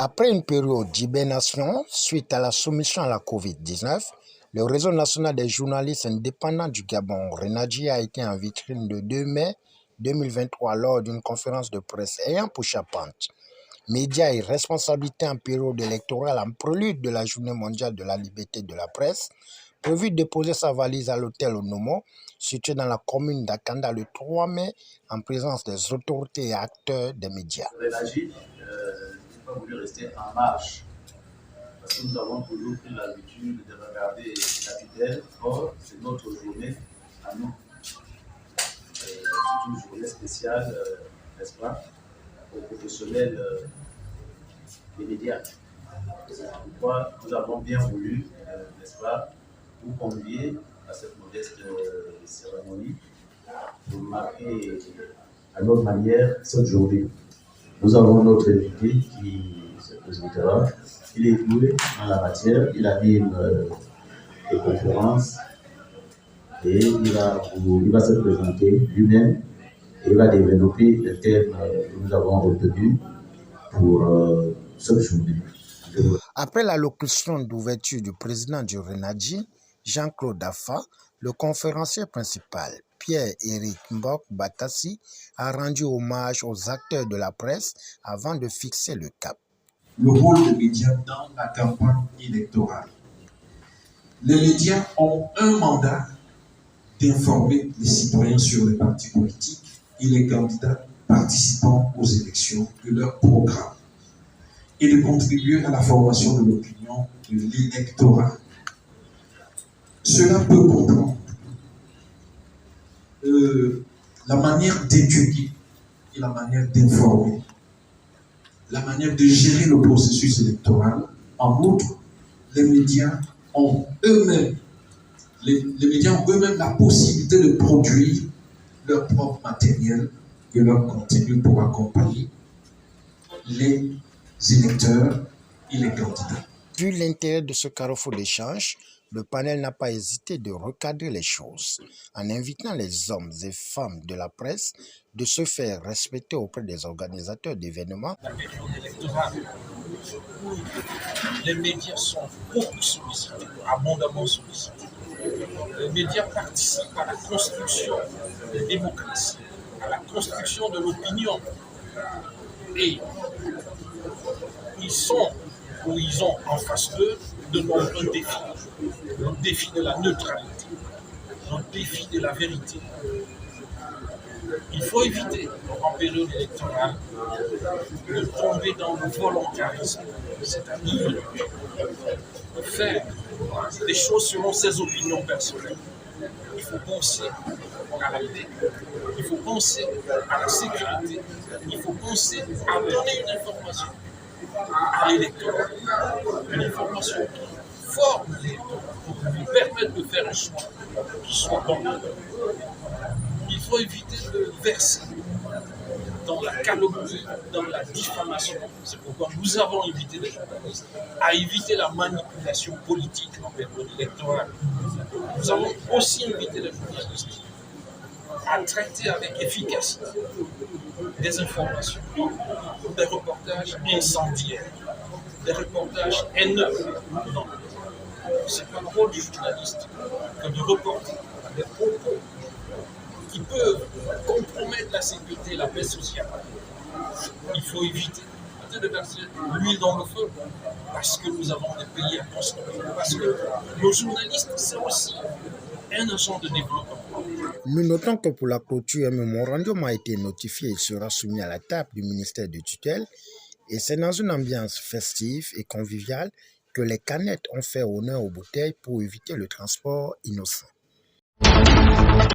Après une période d'hibernation suite à la soumission à la Covid-19, le réseau national des journalistes indépendants du Gabon, RENADJI, a été en vitrine le 2 mai 2023 lors d'une conférence de presse ayant pour charpente médias et responsabilités en période électorale en prélude de la Journée mondiale de la liberté de la presse, prévu de déposer sa valise à l'hôtel Onomo, situé dans la commune d'Akanda le 3 mai, en présence des autorités et acteurs des médias. RENADJI n'a pas voulu rester en marge, parce que nous avons toujours pris l'habitude de regarder Capitaine. Or, c'est notre journée à nous. C'est une journée spéciale, n'est-ce pas, aux professionnels des médias. C'est pourquoi nous avons bien voulu, n'est-ce pas, vous convier à cette modeste cérémonie pour marquer à notre manière cette journée. Nous avons notre invité qui se présentera. Il est doué en la matière, il anime des conférences et il va se présenter lui-même et il va développer les thèmes que nous avons retenus pour cette journée. Après l'allocution d'ouverture du président du RENADJI, Jean-Claude Dafa, le conférencier principal, Pierre-Éric Mbok Batassi, a rendu hommage aux acteurs de la presse avant de fixer le cap. Le rôle des médias dans la campagne électorale. Les médias ont un mandat d'informer les citoyens sur les partis politiques et les candidats participant aux élections de leur programme et de contribuer à la formation de l'opinion de l'électorat. Cela peut comprendre la manière d'étudier et la manière d'informer, la manière de gérer le processus électoral. En outre, les médias ont eux-mêmes la possibilité de produire leur propre matériel et leur contenu pour accompagner les électeurs et les candidats. Vu l'intérêt de ce carrefour d'échange, le panel n'a pas hésité de recadrer les choses en invitant les hommes et femmes de la presse de se faire respecter auprès des organisateurs d'événements. La période électorale, les médias sont beaucoup sollicités, abondamment sollicités. Les médias participent à la construction de la démocratie, à la construction de l'opinion. Et ils ont en face d'eux de nombreux défis. Le défi de la neutralité, le défi de la vérité. Il faut éviter, en période électorale, de tomber dans le volontarisme, c'est-à-dire de faire des choses selon ses opinions personnelles. Il faut penser à la paix, il faut penser à la sécurité, il faut penser à donner une information à l'électorat, une information qui forme l'électorat pour lui permettre de faire un choix qui soit bon. Il faut éviter de verser dans la calomnie, dans la diffamation. C'est pourquoi nous avons invité les journalistes à éviter la manipulation politique en période électorale. Nous avons aussi invité les journalistes à traiter avec efficacité des informations, des reportages incendiaires, des reportages haineux. Non, ce n'est pas le rôle du journaliste que de reporter des propos qui peuvent compromettre la sécurité et la paix sociale. Il faut éviter de verser l'huile dans le feu parce que nous avons des pays à construire. Parce que le journaliste, c'est aussi un agent de développement. Nous notons que pour la clôture, un mémorandum a été notifié et sera soumis à la table du ministère de tutelle. Et c'est dans une ambiance festive et conviviale que les canettes ont fait honneur aux bouteilles pour éviter le transport innocent.